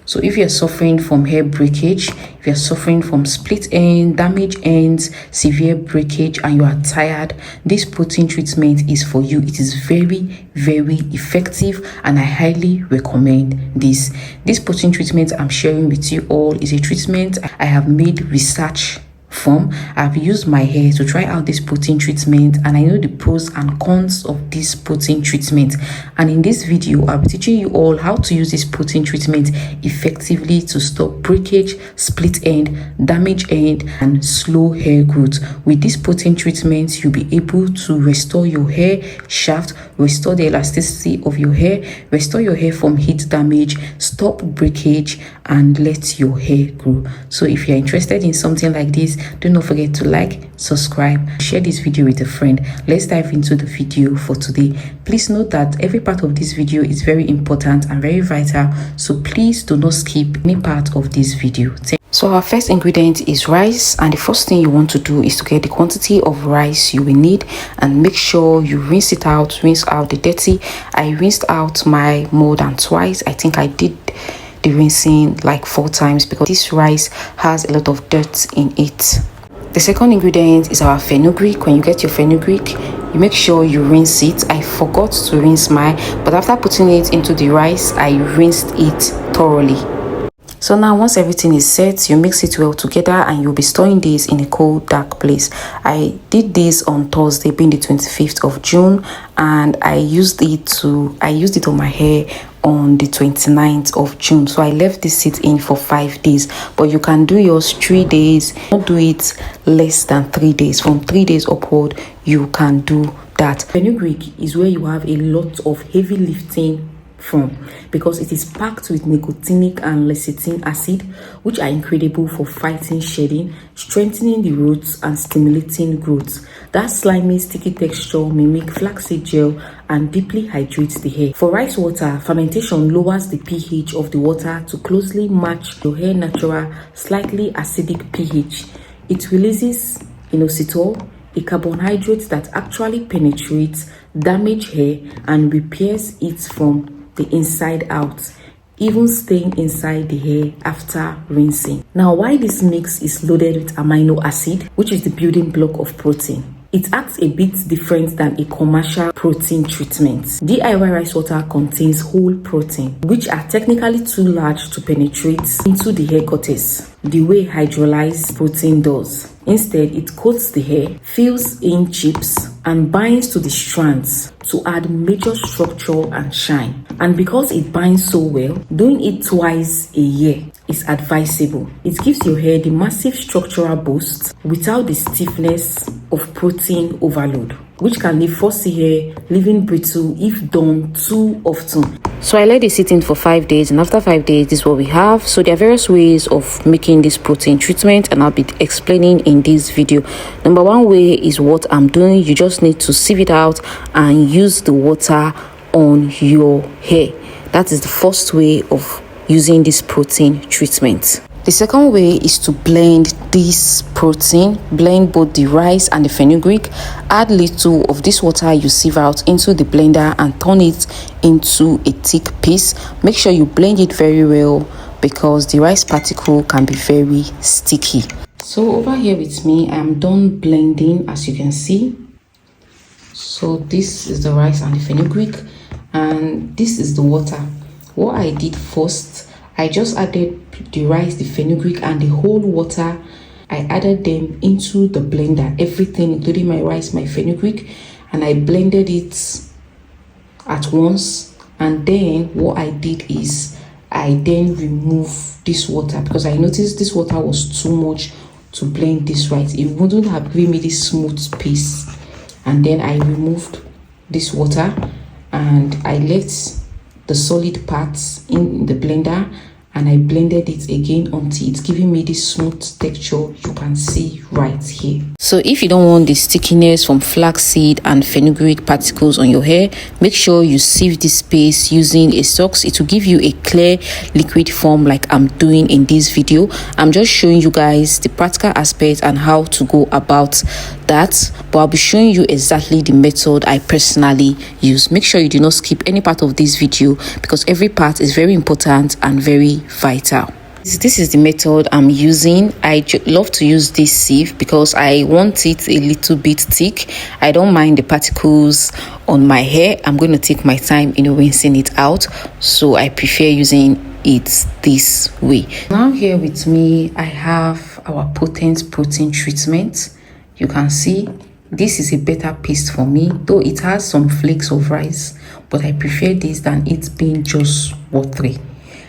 So if you're suffering from hair breakage, if you're suffering from split end, damaged ends, severe breakage, and you are tired, this protein treatment is for you. It is very, very effective, and I highly recommend this. This protein treatment I'm sharing with you all is a treatment I have made research from. I've used my hair to try out this protein treatment, and I know the pros and cons of this protein treatment. And in this video, I'll be teaching you all how to use this protein treatment effectively to stop breakage, split end, damaged end, and slow hair growth. With this protein treatment, you'll be able to restore your hair shaft, restore the elasticity of your hair, restore your hair from heat damage, stop breakage, and let your hair grow. So if you're interested in something like this, do not forget to like, subscribe, share this video with a friend. Let's dive into the video for today. Please note that every part of this video is very important and very vital, so please do not skip any part of this video. So our first ingredient is rice, and the first thing you want to do is to get the quantity of rice you will need, and make sure you rinse it out, rinse out the dirty. I rinsed out my more than twice. I think I did the rinsing like 4 times because this rice has a lot of dirt in it. The second ingredient is our fenugreek. When you get your fenugreek, you make sure you rinse it. I forgot to rinse mine, but after putting it into the rice, I rinsed it thoroughly. So now once everything is set, you mix it well together, and you'll be storing this in a cold, dark place. I did this on Thursday, being the 25th of June, and I used it on my hair on the 29th of June. So I left this sit in for 5 days, but you can do yours 3 days. Don't do it less than 3 days. From 3 days upward, you can do that. Fenugreek is where you have a lot of heavy lifting from, because it is packed with nicotinic and lecithin acid, which are incredible for fighting shedding, strengthening the roots, and stimulating growth. That slimy, sticky texture mimic flaxseed gel and deeply hydrates the hair. For rice water, fermentation lowers the pH of the water to closely match your hair natural, slightly acidic pH. It releases inositol, a carbohydrate that actually penetrates damaged hair and repairs it from the inside out, even staying inside the hair after rinsing. Now, why this mix is loaded with amino acid, which is the building block of protein. It acts a bit different than a commercial protein treatment. DIY rice water contains whole protein, which are technically too large to penetrate into the hair cortex the way hydrolyzed protein does. Instead, it coats the hair, fills in chips, and binds to the strands to add major structure and shine. And because it binds so well, doing it twice a year is advisable. It gives your hair the massive structural boost without the stiffness of protein overload, which can leave fussy hair, leaving brittle if done too often. So I let it sit in for 5 days, and after 5 days, this is what we have. So there are various ways of making this protein treatment, and I'll be explaining in this video. Number one way is what I'm doing. You just need to sieve it out and use the water on your hair. That is the first way of using this protein treatment. The second way is to blend this protein, blend both the rice and the fenugreek. Add little of this water you sieve out into the blender and turn it into a thick paste. Make sure you blend it very well, because the rice particle can be very sticky. So over here with me, I'm done blending, as you can see. So this is the rice and the fenugreek, and this is the water. What I did first, I just added the rice, the fenugreek, and the whole water. I added them into the blender, everything including my rice, my fenugreek, and I blended it at once. And then what I did is I then removed this water, because I noticed this water was too much to blend this rice. It wouldn't have given me this smooth paste. And then I removed this water and I left the solid parts in the blender, and I blended it again until it's giving me this smooth texture you can see right here. So if you don't want the stickiness from flaxseed and fenugreek particles on your hair, make sure you sieve this paste using a socks. It will give you a clear liquid form like I'm doing in this video. I'm just showing you guys the practical aspect and how to go about that, but I'll be showing you exactly the method I personally use. Make sure you do not skip any part of this video because every part is very important and very vital. This is the method I'm using. I love to use this sieve because I want it a little bit thick. I don't mind the particles on my hair. I'm going to take my time in rinsing it out, so I prefer using it this way. Now here with me I have our potent protein treatment. You can see this is a better paste for me, though it has some flakes of rice, but I prefer this than it being just watery.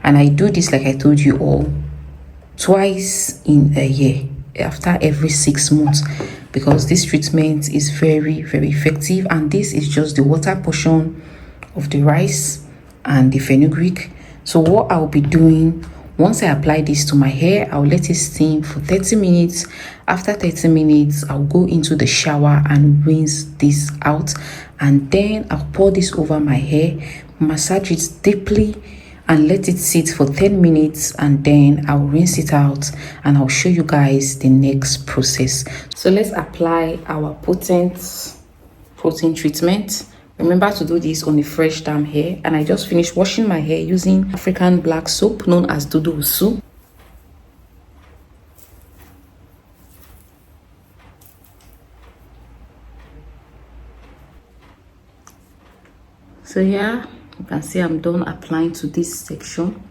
And I do this, like I told you all, twice in a year, after every 6 months, because this treatment is very, very effective. And this is just the water portion of the rice and the fenugreek. So what I'll be doing, once I apply this to my hair, I'll let it steam for 30 minutes. After 30 minutes, I'll go into the shower and rinse this out, and then I'll pour this over my hair, massage it deeply, and let it sit for 10 minutes, and then I'll rinse it out and I'll show you guys the next process. So let's apply our potent protein treatment. Remember to do this on a fresh damp hair, and I just finished washing my hair using African black soap known as Dodo Usu. So yeah, you can see I'm done applying to this section,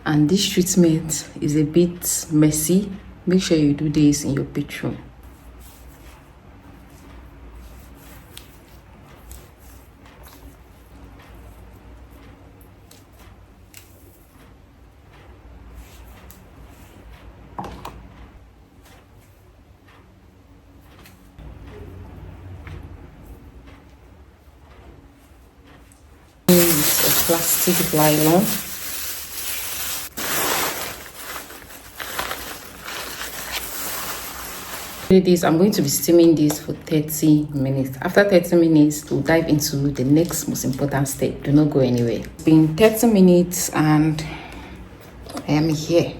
and this treatment is a bit messy. Make sure you do this in your bedroom. With a plastic nylon. I'm going to be steaming this for 30 minutes. After 30 minutes, we'll dive into the next most important step. Do not go anywhere. It's been 30 minutes and I am here.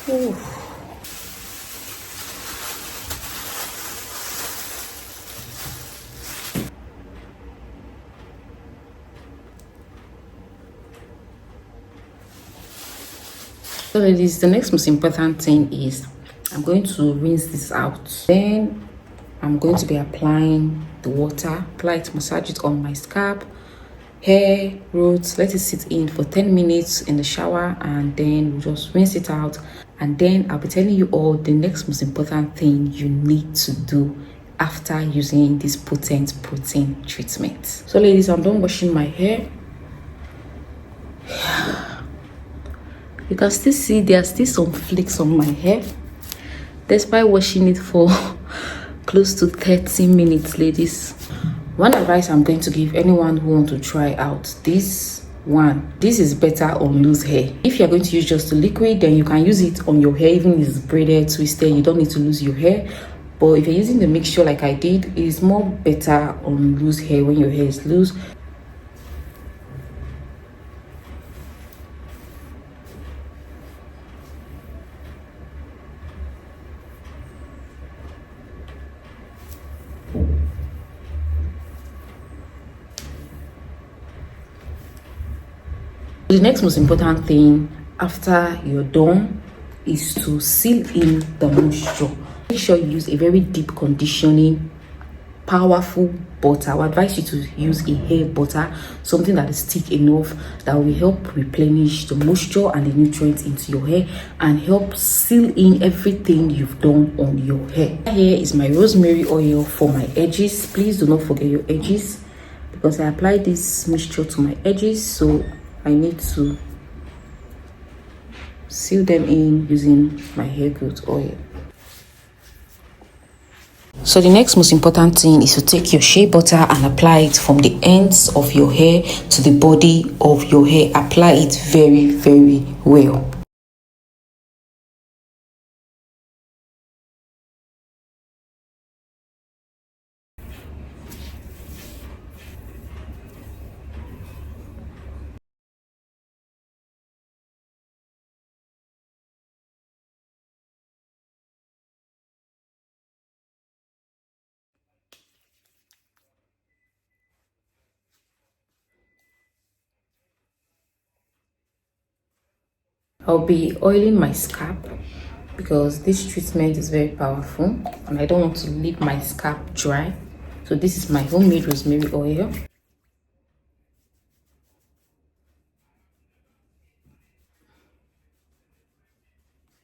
Ooh. So ladies, the next most important thing is I'm going to rinse this out. Then I'm going to be applying the water. Apply it, massage it on my scalp, hair, roots. Let it sit in for 10 minutes in the shower, and then we'll just rinse it out. And then I'll be telling you all the next most important thing you need to do after using this potent protein treatment. So ladies, I'm done washing my hair. You can still see there are still some flakes on my hair despite washing it for close to 30 minutes. Ladies, one advice I'm going to give anyone who want to try out this is better on loose hair. If you're going to use just the liquid, then you can use it on your hair even if it's braided, twisted. You don't need to lose your hair. But if you're using the mixture like I did, it is more better on loose hair when your hair is loose. The next most important thing after you're done is to seal in the moisture. Make sure you use a very deep conditioning, powerful butter. I would advise you to use a hair butter, something that is thick enough that will help replenish the moisture and the nutrients into your hair and help seal in everything you've done on your hair. Here is my rosemary oil for my edges. Please do not forget your edges, because I applied this mixture to my edges, so I need to seal them in using my hair growth oil. So the next most important thing is to take your shea butter and apply it from the ends of your hair to the body of your hair. Apply it very, very well. I'll be oiling my scalp because this treatment is very powerful and I don't want to leave my scalp dry. So this is my homemade rosemary oil.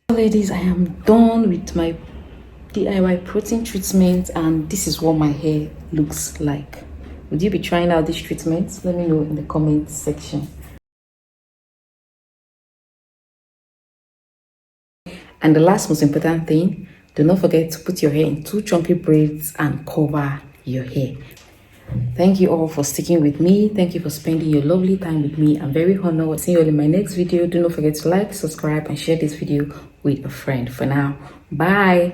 Ladies, I am done with my DIY protein treatment and this is what my hair looks like. Would you be trying out this treatment? Let me know in the comment section. And the last most important thing, do not forget to put your hair in 2 chunky braids and cover your hair. Thank you all for sticking with me. Thank you for spending your lovely time with me. I'm very honored. See you all in my next video. Do not forget to like, subscribe, and share this video with a friend. For now, bye.